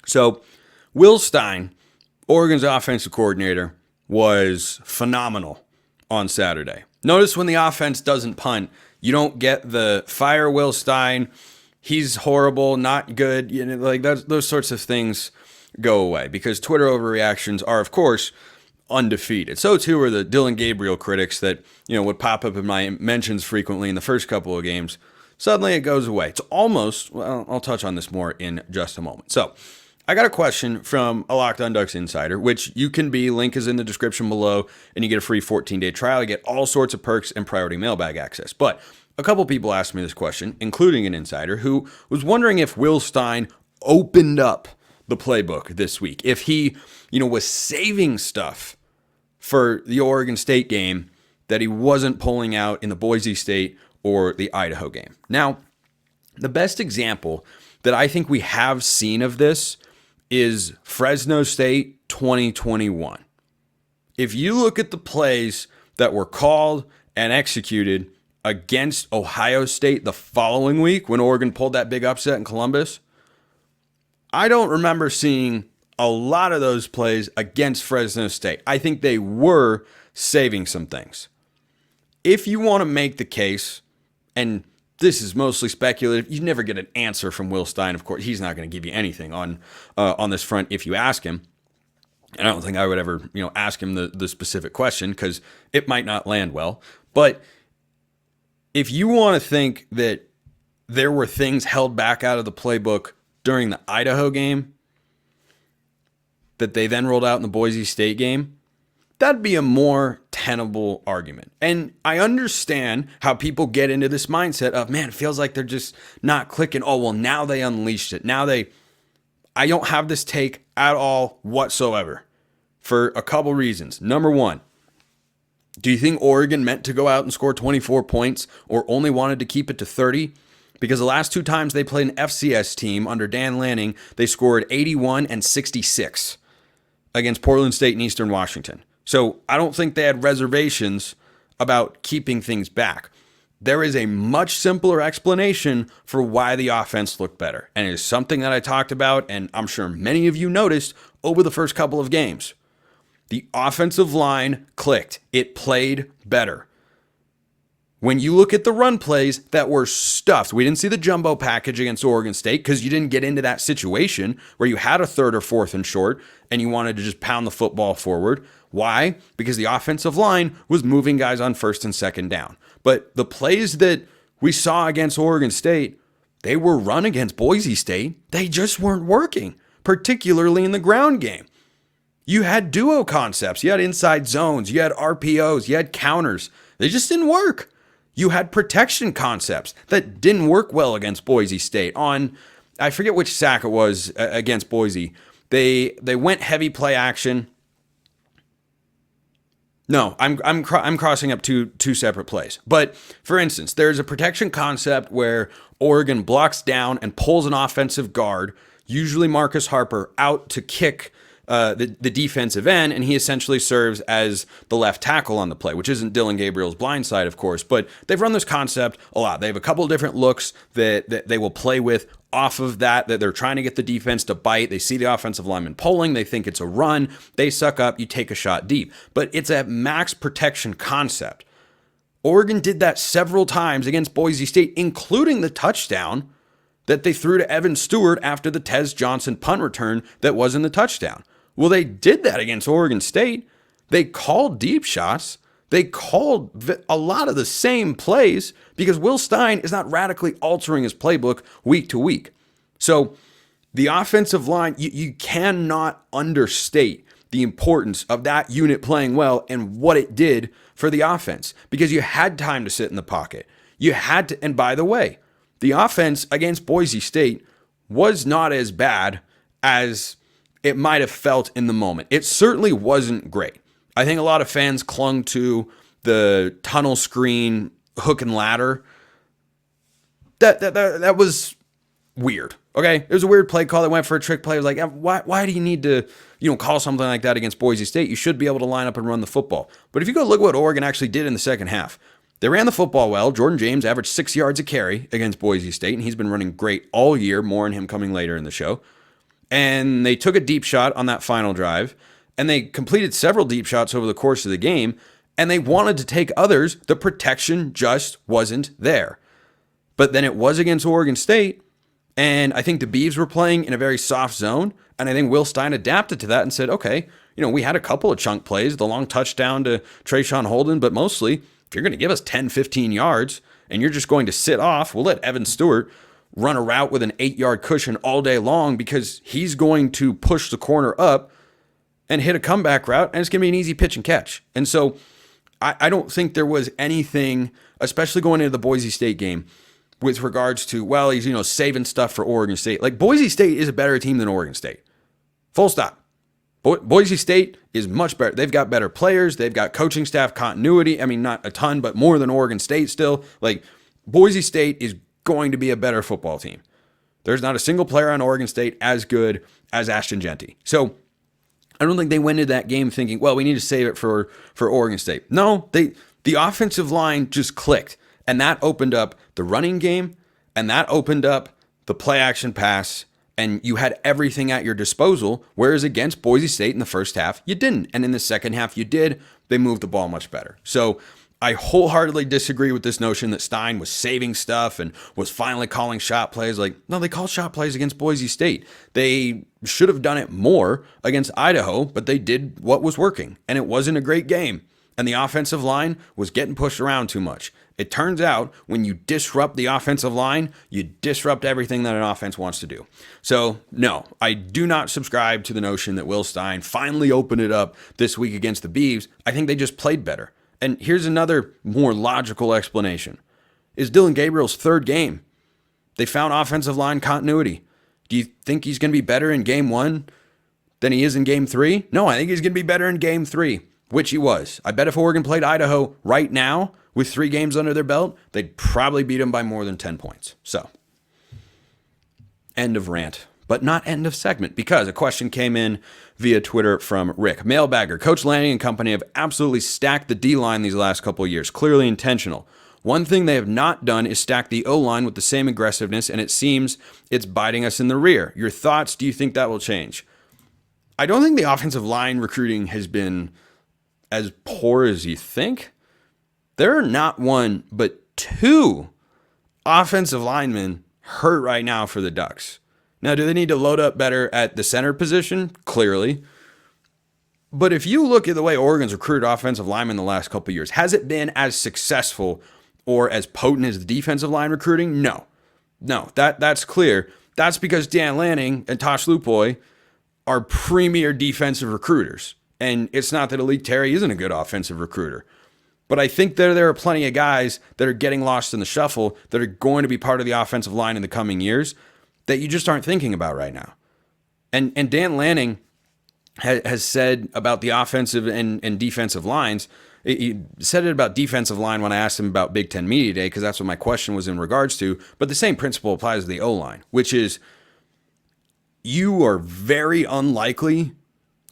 So Will Stein, Oregon's offensive coordinator, was phenomenal on Saturday. Notice when the offense doesn't punt, you don't get the fire Will Stein, he's horrible, not good, like those sorts of things go away because Twitter overreactions are, of course, undefeated. So too are the Dylan Gabriel critics that, would pop up in my mentions frequently in the first couple of games. Suddenly it goes away. It's almost, well, I'll touch on this more in just a moment. So I got a question from a Locked On Ducks insider, which you can be. Link is in the description below, and you get a free 14-day trial. You get all sorts of perks and priority mailbag access. But a couple people asked me this question, including an insider who was wondering if Will Stein opened up the playbook this week, if he, was saving stuff for the Oregon State game that he wasn't pulling out in the Boise State or the Idaho game. Now, the best example that I think we have seen of this is Fresno State 2021. If you look at the plays that were called and executed against Ohio State the following week when Oregon pulled that big upset in Columbus, I don't remember seeing a lot of those plays against Fresno State. I think they were saving some things. If you want to make the case, and this is mostly speculative, you never get an answer from Will Stein, of course. He's not going to give you anything on this front if you ask him. And I don't think I would ever, ask him the specific question because it might not land well. But if you want to think that there were things held back out of the playbook during the Idaho game that they then rolled out in the Boise State game, that'd be a more tenable argument. And I understand how people get into this mindset of, man, it feels like they're just not clicking. Oh, well, now they unleashed it. I don't have this take at all whatsoever for a couple reasons. Number one, do you think Oregon meant to go out and score 24 points or only wanted to keep it to 30? Because the last two times they played an FCS team under Dan Lanning, they scored 81 and 66 against Portland State and Eastern Washington. So I don't think they had reservations about keeping things back. There is a much simpler explanation for why the offense looked better. And it is something that I talked about, and I'm sure many of you noticed over the first couple of games. The offensive line clicked. It played better. When you look at the run plays that were stuffed, we didn't see the jumbo package against Oregon State because you didn't get into that situation where you had a third or fourth and short and you wanted to just pound the football forward. Why? Because the offensive line was moving guys on first and second down. But the plays that we saw against Oregon State, they were run against Boise State. They just weren't working, particularly in the ground game. You had duo concepts. You had inside zones. You had RPOs. You had counters. They just didn't work. You had protection concepts that didn't work well against Boise State. I forget which sack it was against Boise. They went heavy play action. No, I'm crossing up two separate plays. But for instance, there's a protection concept where Oregon blocks down and pulls an offensive guard, usually Marcus Harper, out to kick the defensive end, and he essentially serves as the left tackle on the play, which isn't Dylan Gabriel's blind side, of course, but they've run this concept a lot. They have a couple of different looks that they will play with off of that they're trying to get the defense to bite. They see the offensive lineman pulling. They think it's a run. They suck up. You take a shot deep. But it's a max protection concept. Oregon did that several times against Boise State, including the touchdown that they threw to Evan Stewart after the Tez Johnson punt return that was in the touchdown. Well, they did that against Oregon State. They called deep shots. They called a lot of the same plays because Will Stein is not radically altering his playbook week to week. So the offensive line, you cannot understate the importance of that unit playing well and what it did for the offense because you had time to sit in the pocket. You had to, and by the way, the offense against Boise State was not as bad as it might have felt in the moment. It certainly wasn't great. I think a lot of fans clung to the tunnel screen hook and ladder. That was weird. Okay, it was a weird play call that went for a trick play. It was like, why do you need to call something like that against Boise State? You should be able to line up and run the football. But if you go look at what Oregon actually did in the second half, they ran the football well. Jordan James averaged 6 yards a carry against Boise State, and he's been running great all year. More on him coming later in the show. And they took a deep shot on that final drive, and they completed several deep shots over the course of the game, and they wanted to take others. The protection just wasn't there. But then it was against Oregon State, and I think the Beavs were playing in a very soft zone, and I think Will Stein adapted to that and said, okay, we had a couple of chunk plays, the long touchdown to Trayshawn Holden, but mostly, if you're going to give us 10, 15 yards, and you're just going to sit off, we'll let Evan Stewart run a route with an 8-yard cushion all day long because he's going to push the corner up and hit a comeback route, and it's going to be an easy pitch and catch. And so I don't think there was anything, especially going into the Boise State game, with regards to, well, he's, saving stuff for Oregon State. Like, Boise State is a better team than Oregon State. Full stop. Boise State is much better. They've got better players. They've got coaching staff continuity. I mean, not a ton, but more than Oregon State still. Like, Boise State is going to be a better football team. There's not a single player on Oregon State as good as Ashton Genty. So I don't think they went into that game thinking, well, we need to save it for Oregon State. No, the offensive line just clicked, and that opened up the running game, and that opened up the play action pass, and you had everything at your disposal, whereas against Boise State in the first half, you didn't. And in the second half, you did. They moved the ball much better. So I wholeheartedly disagree with this notion that Stein was saving stuff and was finally calling shot plays. Like, no, they called shot plays against Boise State. They should have done it more against Idaho, but they did what was working, and it wasn't a great game. And the offensive line was getting pushed around too much. It turns out when you disrupt the offensive line, you disrupt everything that an offense wants to do. So, no, I do not subscribe to the notion that Will Stein finally opened it up this week against the Beavs. I think they just played better. And here's another more logical explanation. It's Dylan Gabriel's third game. They found offensive line continuity. Do you think he's going to be better in game 1 than he is in game 3? No, I think he's going to be better in game 3, which he was. I bet if Oregon played Idaho right now with 3 games under their belt, they'd probably beat him by more than 10 points. So, end of rant. But not end of segment, because a question came in via Twitter from Rick. Mailbagger, Coach Lanning and company have absolutely stacked the D-line these last couple of years, clearly intentional. One thing they have not done is stack the O-line with the same aggressiveness, and it seems it's biting us in the rear. Your thoughts, do you think that will change? I don't think the offensive line recruiting has been as poor as you think. There are not 1, but 2 offensive linemen hurt right now for the Ducks. Now, do they need to load up better at the center position? Clearly. But if you look at the way Oregon's recruited offensive linemen the last couple of years, has it been as successful or as potent as the defensive line recruiting? No. No, that's clear. That's because Dan Lanning and Tosh Lupoy are premier defensive recruiters. And it's not that Malik Terry isn't a good offensive recruiter. But I think there are plenty of guys that are getting lost in the shuffle that are going to be part of the offensive line in the coming years that you just aren't thinking about right now. And Dan Lanning has said about the offensive and defensive lines, he said it about defensive line when I asked him about Big Ten Media Day, because that's what my question was in regards to, but the same principle applies to the O-line, which is you are very unlikely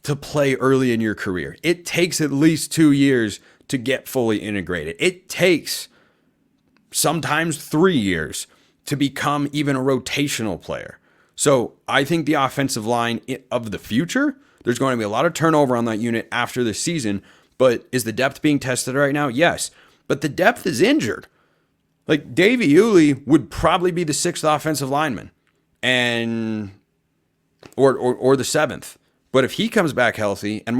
to play early in your career. It takes at least 2 years to get fully integrated. It takes sometimes 3 years to become even a rotational player. So I think the offensive line of the future, there's going to be a lot of turnover on that unit after this season, but is the depth being tested right now? Yes. But the depth is injured. Like, Davey Uli would probably be the 6th offensive lineman and or the 7th. But if he comes back healthy and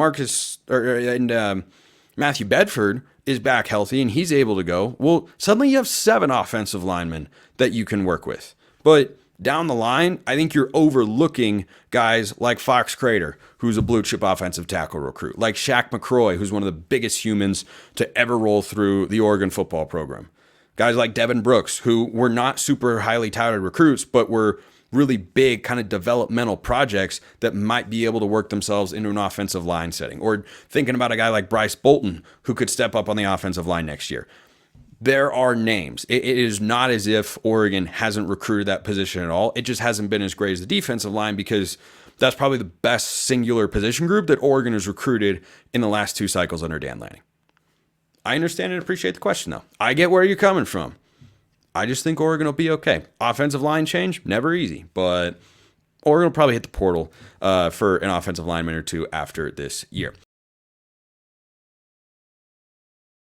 Matthew Bedford is back healthy and he's able to go, well, suddenly you have 7 offensive linemen that you can work with. But down the line, I think you're overlooking guys like Fox Crater, who's a blue chip offensive tackle recruit, like Shaq McCroy, who's one of the biggest humans to ever roll through the Oregon football program. Guys like Devin Brooks, who were not super highly touted recruits, but were really big kind of developmental projects that might be able to work themselves into an offensive line setting. Or thinking about a guy like Bryce Bolton, who could step up on the offensive line next year. There are names. It is not as if Oregon hasn't recruited that position at all. It just hasn't been as great as the defensive line, because that's probably the best singular position group that Oregon has recruited in the last 2 cycles under Dan Lanning. I understand and appreciate the question, though. I get where you're coming from. I just think Oregon will be okay. Offensive line change, never easy, but or he'll probably hit the portal for an offensive lineman or two after this year.